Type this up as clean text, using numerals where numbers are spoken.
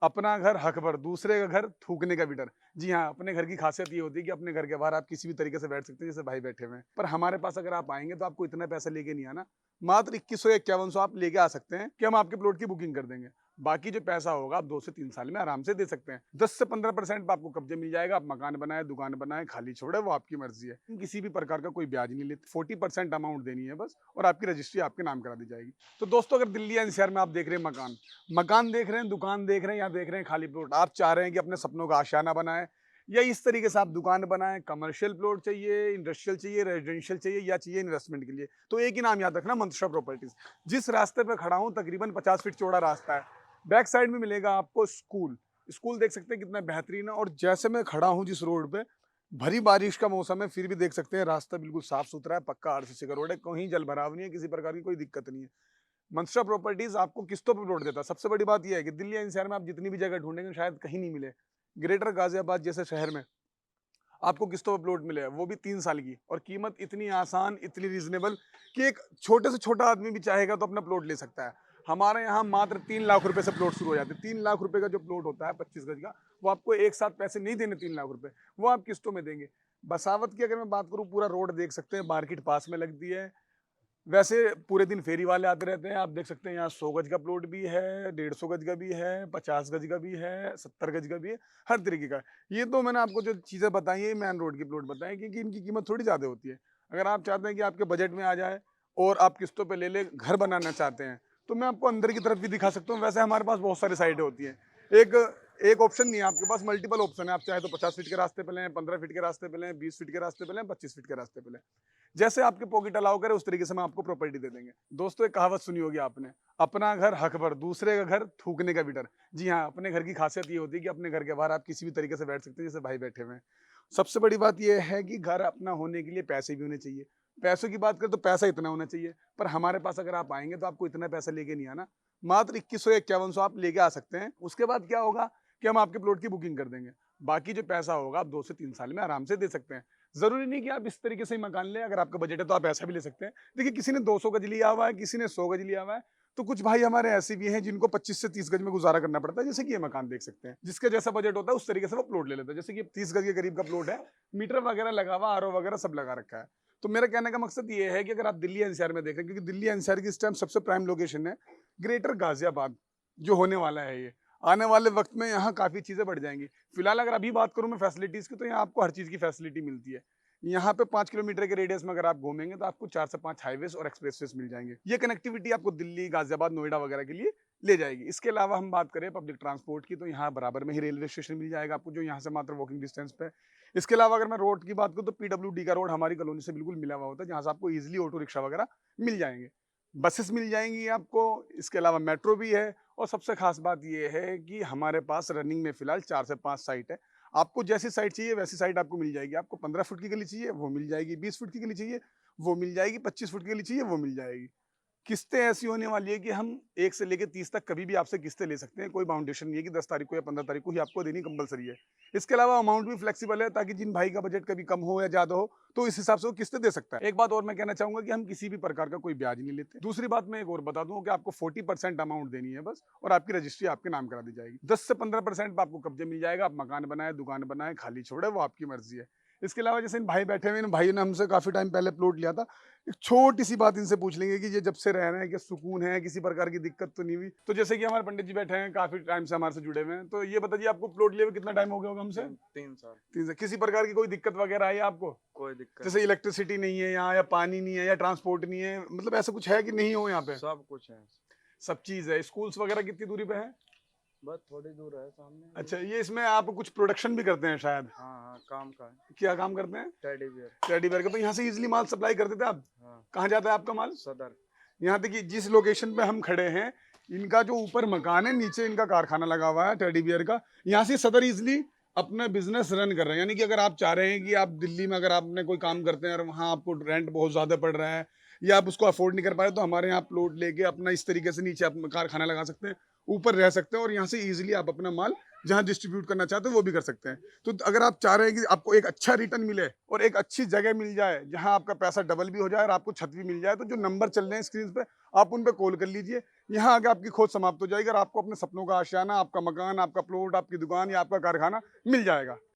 अपना घर हक भर, दूसरे का घर थूकने का भी डर। जी हाँ, अपने घर की खासियत ये होती है कि अपने घर के बाहर आप किसी भी तरीके से बैठ सकते हैं, जैसे भाई बैठे हुए हैं। पर हमारे पास अगर आप आएँगे तो आपको इतना पैसा लेके नहीं आना। मात्र 2100 या 5100 आप लेके आ सकते हैं कि हम आपके प्लॉट की बुकिंग कर देंगे। बाकी जो पैसा होगा आप 2 से 3 साल में आराम से दे सकते हैं। 10 से 15% पे आपको कब्जे मिल जाएगा। आप मकान बनाएँ, दुकान बनाएँ, खाली छोड़ें, वो आपकी मर्ज़ी है। किसी भी प्रकार का कोई ब्याज नहीं लेते। 40% अमाउंट देनी है बस और आपकी रजिस्ट्री आपके नाम करा दी जाएगी। तो दोस्तों, अगर दिल्ली या एनसीआर में आप देख रहे हैं मकान, मकान देख रहे हैं, दुकान देख रहे हैं या देख रहे हैं खाली प्लॉट, आप चाह रहे हैं कि अपने सपनों का आशियाना बनाएँ या इस तरीके से आप दुकान बनाएँ, कमर्शियल प्लॉट चाहिए, इंडस्ट्रियल चाहिए, रेजिडेंशियल चाहिए या चाहिए इन्वेस्टमेंट के लिए, तो एक ही नाम याद रखना, मंत्रा प्रॉपर्टीज़। जिस रास्ते पे खड़ा हूँ तकरीबन 50 फीट चौड़ा रास्ता है। बैक साइड में मिलेगा आपको स्कूल। स्कूल देख सकते हैं कितना बेहतरीन है और जैसे मैं खड़ा हूँ जिस रोड पे, भरी बारिश का मौसम है फिर भी देख सकते हैं रास्ता बिल्कुल साफ-सुथरा है, पक्का आरसीसी का रोड है, कहीं जल-भराव नहीं है, किसी प्रकार की कोई दिक्कत नहीं है। मंत्रा प्रॉपर्टीज़ आपको किस्तों पे प्लॉट देता है। सबसे बड़ी बात ये है कि दिल्ली एनसीआर में आप जितनी भी जगह ढूँढेंगे शायद कहीं नहीं मिले। ग्रेटर गाज़ियाबाद जैसे शहर में आपको किस्तों पे प्लॉट मिले, वो भी 3 साल की और कीमत इतनी आसान, इतनी रीज़नेबल कि एक छोटे से छोटा आदमी भी चाहेगा तो अपना प्लॉट ले सकता है। हमारे यहाँ मात्र 3 लाख रुपए से प्लॉट शुरू हो जाते हैं। 3 लाख रुपए का जो प्लॉट होता है 25 गज का, वो आपको एक साथ पैसे नहीं देने 3 लाख रुपए, वो आप किस्तों में देंगे। बसावत की अगर मैं बात करूँ, पूरा रोड देख सकते हैं, मार्केट पास में लगती है। वैसे पूरे दिन फेरी वाले आते रहते हैं। आप देख सकते हैं यहाँ 100 गज का प्लॉट भी है, 150 गज का भी है, 50 गज का भी है, 70 गज का भी है, हर तरीके का। ये तो मैंने आपको जो चीज़ें बताई है, ये मेन रोड की प्लॉट बताई, क्योंकि इनकी कीमत थोड़ी ज़्यादा होती है। अगर आप चाहते हैं कि आपके बजट में आ जाए और आप किस्तों पे ले ले, घर बनाना चाहते हैं, तो मैं आपको अंदर की तरफ भी दिखा सकता हूँ। वैसे हमारे पास बहुत सारी साइटें होती हैं। एक एक ऑप्शन नहीं है, आपके पास मल्टीपल ऑप्शन है। आप चाहे तो 50 फीट के रास्ते पे लें, 15 फीट के रास्ते पे लें, 20 फीट के रास्ते पे लें, 25 फीट के रास्ते पे लें। जैसे आपके पॉकेट अलाउ करे उस तरीके से हम आपको प्रॉपर्टी दे देंगे। दोस्तों, एक कहावत सुनी होगी आपने, अपना घर हक भर, दूसरे का घर थूकने का भी डर। जी हाँ, अपने घर की खासियत ये होती है कि अपने घर के बाहर आप किसी भी तरीके से बैठ सकते हैं, जैसे भाई बैठे हुए हैं। सबसे बड़ी बात ये है कि घर अपना होने के लिए पैसे भी होने चाहिए। पैसों की बात करें तो पैसा इतना होना चाहिए, पर हमारे पास अगर आप आएँगे तो आपको इतना पैसा लेके नहीं आना। मात्र 2100 या 5100 आप लेके आ सकते हैं। उसके बाद क्या होगा कि हम आपके प्लॉट की बुकिंग कर देंगे। बाकी जो पैसा होगा आप 2 से 3 साल में आराम से दे सकते हैं। ज़रूरी नहीं कि आप इस तरीके से ही मकान लें, अगर आपका बजट है तो आप ऐसा भी ले सकते हैं। देखिए, किसी ने 200 गज लिया हुआ है, किसी ने 100 गज लिया हुआ है, तो कुछ भाई हमारे ऐसे भी हैं जिनको 25 से 30 गज में गुज़ारा करना पड़ता है, जैसे कि ये मकान देख सकते हैं। जिसका जैसा बजट होता है उस तरीके से वो प्लॉट ले लेता है। जैसे कि 30 गज के करीब का प्लॉट है, मीटर वगैरह लगा हुआ, आरओ वगैरह सब लगा रखा है। तो मेरा कहने का मकसद ये है कि अगर आप दिल्ली एनसीआर में देख रहे हैं, क्योंकि दिल्ली एनसीआर की इस टाइम सबसे प्राइम लोकेशन है, ग्रेटर गाज़ियाबाद जो होने वाला है ये। आने वाले वक़्त में यहाँ काफ़ी चीज़ें बढ़ जाएँगी। फिलहाल अगर अभी बात करूँ मैं फैसिलिटीज़ की, तो यहाँ आपको हर चीज़ की फैसिलिटी मिलती है। यहाँ पे 5 किलोमीटर के रेडियस में अगर आप घूमेंगे तो आपको 4 से 5 हाईवेज़ और एक्सप्रेसवेज़ मिल जाएँगे। ये कनेक्टिविटी आपको दिल्ली, गाज़ियाबाद, नोएडा वगैरह के लिए ले जाएगी। इसके अलावा हम बात करें पब्लिक ट्रांसपोर्ट की, तो यहाँ बराबर में ही रेलवे स्टेशन मिल जाएगा आपको, जो यहाँ से मात्र वॉकिंग डिस्टेंस पे है। इसके अलावा अगर मैं रोड की बात करूँ तो पीडब्ल्यूडी का रोड हमारी कॉलोनी से बिल्कुल मिला हुआ होता है, जहाँ से आपको ईज़िली ऑटो रिक्शा वगैरह मिल जाएँगे। बसेस मिल जाएँगी आपको, इसके अलावा मेट्रो भी है और सबसे ख़ास बात ये है कि हमारे पास रनिंग में फ़िलहाल 4 से 5 साइट है। आपको जैसी साइट चाहिए वैसी साइट आपको मिल जाएगी। आपको 15 फुट की गली चाहिए, वो मिल जाएगी, 20 फुट की गली चाहिए, वो मिल जाएगी, 25 फुट की गली चाहिए, वो मिल जाएगी। किस्तें ऐसी होने वाली है कि हम 1 से लेके 30 तक कभी भी आपसे किस्तें ले सकते हैं। कोई बाउंडेशन नहीं है कि 10 तारीख को या 15 तारीख को ही आपको देनी कंपल्सरी है। इसके अलावा अमाउंट भी फ्लेक्सिबल है, ताकि जिन भाई का बजट कभी कम हो या ज़्यादा हो, तो इस हिसाब से वो किस्तें दे सकता है। एक बात और मैं कहना चाहूँगा कि हम किसी भी प्रकार का कोई ब्याज नहीं लेते। दूसरी बात मैं एक और बता दूँ कि आपको 40% अमाउंट देनी है बस और आपकी रजिस्ट्री आपके नाम करा दी जाएगी। 10 से 15% पे आपको कब्जे मिल जाएगा। आप मकान बनाएँ, दुकान बनाएँ, खाली छोड़ें, वो आपकी मर्ज़ी है। इसके अलावा जैसे इन भाई बैठे हुए हैं, इन भाइयों ने हमसे काफ़ी टाइम पहले प्लॉट लिया था। एक छोटी-सी बात इनसे पूछ लेंगे कि ये जब से रह रहे हैं, क्या सुकून है, किसी प्रकार की दिक्कत तो नहीं हुई? तो जैसे कि हमारे पंडित जी बैठे हैं, काफ़ी टाइम से हमारे से जुड़े हुए हैं, तो ये बताइए आपको प्लॉट लिए हुए कितना टाइम हो गया होगा हमसे? 3 साल। 3 से किसी प्रकार की कोई दिक्कत वगैरह आई है आपको? कोई दिक्कत जैसे नहीं। इलेक्ट्रिसिटी नहीं है यहाँ, या पानी नहीं है, या ट्रांसपोर्ट नहीं है, मतलब ऐसा कुछ है कि नहीं हो यहाँ पे? सब कुछ है। सब चीज़ है। स्कूल्स वगैरह कितनी दूरी पे हैं? बस थोड़ी दूर है सामने ही अच्छा, है। ये इसमें आप कुछ प्रोडक्शन भी करते हैं शायद? हाँ, हाँ, काम का है। क्या काम करते हैं? Teddy bear. टेडी बेयर का, तो यहाँ से ईज़िली माल सप्लाई कर देते हैं आप? हाँ, कहाँ जाता है आपका माल? सदर। यहाँ देखिए, जिस लोकेशन पे हम खड़े हैं, इनका जो ऊपर मकान है, नीचे इनका कारखाना लगा हुआ है टेडी बियर का। यहाँ से सदर ईज़िली अपना बिज़नेस रन कर रहे हैं। यानी कि अगर आप चाह रहे हैं कि आप दिल्ली में अगर आपने कोई काम करते हैं और वहाँ आपको रेंट बहुत ज़्यादा पड़ रहा है या आप उसको अफ़ोर्ड नहीं कर पा रहे, तो हमारे यहाँ प्लॉट लेके अपना इस तरीके से नीचे आप कारखाना लगा सकते हैं, ऊपर रह सकते हैं और यहाँ से ईज़िली आप अपना माल जहाँ डिस्ट्रीब्यूट करना चाहते हैं वो भी कर सकते हैं। तो अगर आप चाह रहे हैं कि आपको एक अच्छा रिटर्न मिले और एक अच्छी जगह मिल जाए, जहाँ आपका पैसा डबल भी हो जाए और आपको छत भी मिल जाए, तो जो नंबर चल रहे हैं स्क्रीन पे, आप उन पे कॉल कर लीजिए। यहाँ आके आपकी खोज समाप्त हो जाएगी और आपको अपने सपनों का आशियाना, आपका मकान, आपका प्लॉट, आपकी दुकान या आपका कारखाना मिल जाएगा।